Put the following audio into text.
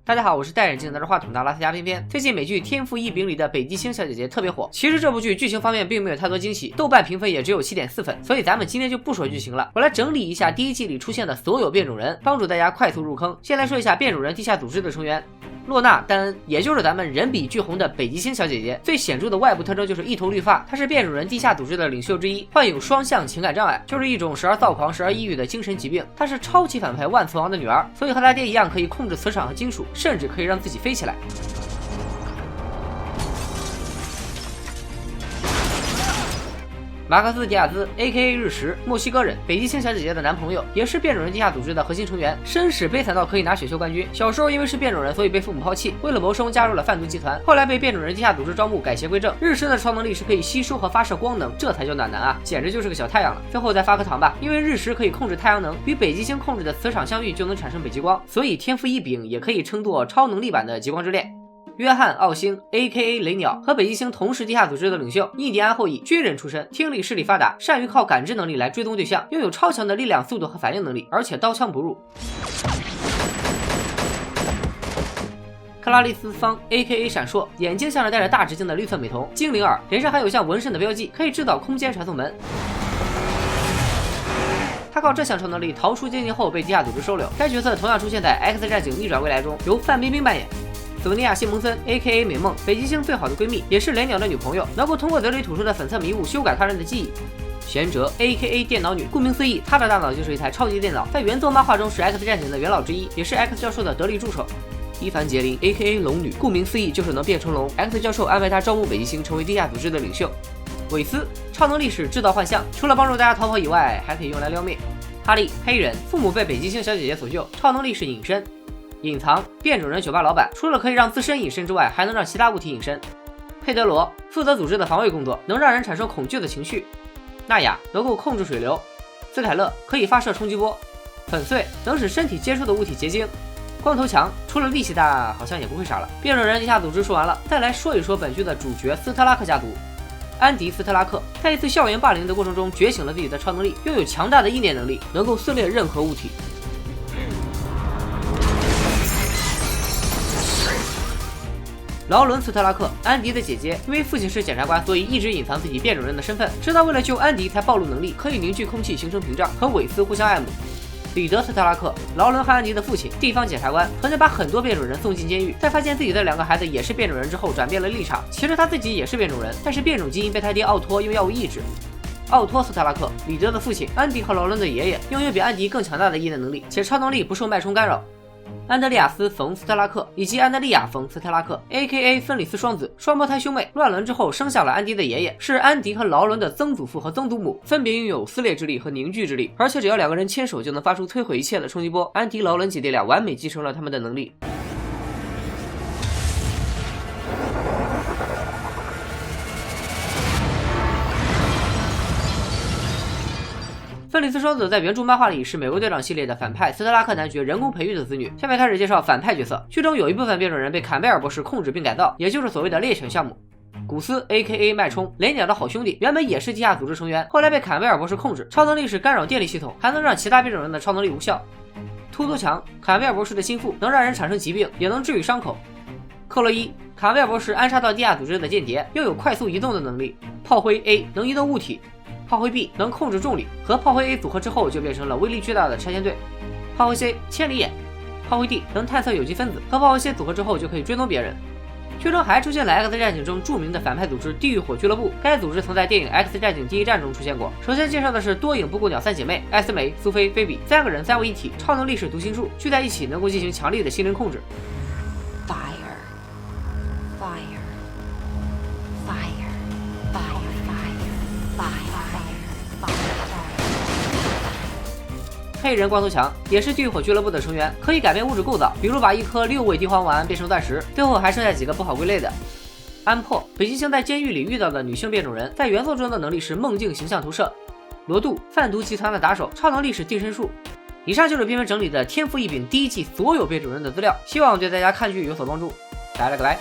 大家好，我是戴眼镜拿着话筒的阿拉斯加偏偏。最近美剧《天赋异禀》里的北极星小姐姐特别火。其实这部剧剧情方面并没有太多惊喜，豆瓣评分也只有7.4分。所以咱们今天就不说剧情了，我来整理一下第一季里出现的所有变种人，帮助大家快速入坑。先来说一下变种人地下组织的成员。洛娜·丹恩，也就是咱们人比剧红的北极星小姐姐，最显著的外部特征就是一头绿发。她是变种人地下组织的领袖之一，患有双向情感障碍，就是一种时而躁狂时而抑郁的精神疾病。她是超级反派万磁王的女儿，所以和她爹一样可以控制磁场和金属，甚至可以让自己飞起来。马克思·迪亚兹 （A.K.A. 日食），墨西哥人，北极星小姐姐的男朋友，也是变种人地下组织的核心成员，身世悲惨到可以拿选秀冠军。小时候因为是变种人，所以被父母抛弃，为了谋生加入了贩毒集团，后来被变种人地下组织招募，改邪归正。日食的超能力是可以吸收和发射光能，这才叫暖男啊，简直就是个小太阳了。最后再发颗糖吧，因为日食可以控制太阳能，与北极星控制的磁场相遇就能产生北极光，所以天赋异禀也可以称作超能力版的极光之恋。约翰·奥星 （A.K.A. 雷鸟）和北极星同是地下组织的领袖，印第安后裔，军人出身，听力视力发达，善于靠感知能力来追踪对象，拥有超强的力量、速度和反应能力，而且刀枪不入。克拉丽丝·桑 （A.K.A. 闪烁），眼睛像是戴着大直径的绿色美瞳，精灵耳，脸上还有像纹身的标记，可以制造空间传送门。他靠这项超能力逃出监禁后被地下组织收留。该角色同样出现在《X 战警：逆转未来》中，由范冰冰扮演。索尼娅·谢蒙森 （A.K.A. 美梦），北极星最好的闺蜜，也是雷鸟的女朋友，能够通过嘴里吐出的粉色迷雾修改他人的记忆。贤哲 （A.K.A. 电脑女），顾名思义，她的大脑就是一台超级电脑，在原作漫画中是 X 战警的元老之一，也是 X 教授的得力助手。伊凡·杰林 （A.K.A. 龙女），顾名思义就是能变成龙。X 教授安排她招募北极星，成为地下组织的领袖。韦斯超能力是制造幻象，除了帮助大家逃跑以外，还可以用来撩妹。哈利黑人，父母被北极星小姐姐所救，超能力是隐身。隐藏变种人酒吧老板，除了可以让自身隐身之外，还能让其他物体隐身。佩德罗负责组织的防卫工作，能让人产生恐惧的情绪。纳雅能够控制水流。斯凯勒可以发射冲击波。粉碎能使身体接触的物体结晶。光头强除了力气大，好像也不会傻了。变种人地下组织说完了，再来说一说本剧的主角斯特拉克家族。安迪·斯特拉克在一次校园霸凌的过程中觉醒了自己的超能力，拥有强大的意念能力，能够撕裂任何物体。劳伦·斯特拉克，安迪的姐姐，因为父亲是检察官，所以一直隐藏自己变种人的身份，直到为了救安迪才暴露能力，可以凝聚空气形成屏障，和韦斯互相爱慕。彼得·斯特拉克，劳伦和安迪的父亲，地方检察官，曾经把很多变种人送进监狱，在发现自己的2个孩子也是变种人之后，转变了立场。其实他自己也是变种人，但是变种基因被他爹奥托用药物抑制。奥托·斯特拉克，彼得的父亲，安迪和劳伦的爷爷，拥有比安迪更强大的意念能力，且超能力不受脉冲干扰。安德利亚斯·冯·斯特拉克以及安德利亚·冯·斯特拉克 （A.K.A. 芬里斯双子），双胞胎兄妹，乱伦之后生下了安迪的爷爷，是安迪和劳伦的曾祖父和曾祖母，分别拥有撕裂之力和凝聚之力，而且只要2个人牵手就能发出摧毁一切的冲击波。安迪、劳伦姐弟俩完美继承了他们的能力。芬里斯双子在原著漫画里是美国队长系列的反派斯特拉克男爵人工培育的子女。下面开始介绍反派角色。剧中有一部分变种人被坎贝尔博士控制并改造，也就是所谓的猎犬项目。古斯 （A.K.A. 脉冲），雷鸟的好兄弟，原本也是地下组织成员，后来被坎贝尔博士控制，超能力是干扰电力系统，还能让其他变种人的超能力无效。突突强，坎贝尔博士的心腹，能让人产生疾病，也能治愈伤口。克洛伊，坎贝尔博士安插到地下组织的间谍，拥有快速移动的能力。炮灰 A 能移动物体。炮灰 B 能控制重力，和炮灰 A 组合之后就变成了威力巨大的拆迁队。炮灰 C 千里眼，炮灰 D 能探测有机分子，和炮灰 C 组合之后就可以追踪别人。剧中还出现了 X 战警中著名的反派组织地狱火俱乐部，该组织曾在电影 X 战警第1战中出现过。首先介绍的是多影布谷鸟3姐妹艾斯梅、苏菲、菲比，3个人3位一体，超能力是读心术，聚在一起能够进行强力的心灵控制。黑人光头强也是地狱火俱乐部的成员，可以改变物质构造，比如把一颗6味地黄丸变成钻石。最后还剩下几个不好归类的。安珀，北极星在监狱里遇到的女性变种人，在原作中的能力是梦境形象投射。罗杜，贩毒集团的打手，超能力是定身术。以上就是偏偏整理的《天赋异禀》第1季所有变种人的资料，希望对大家看剧有所帮助。拜了个拜。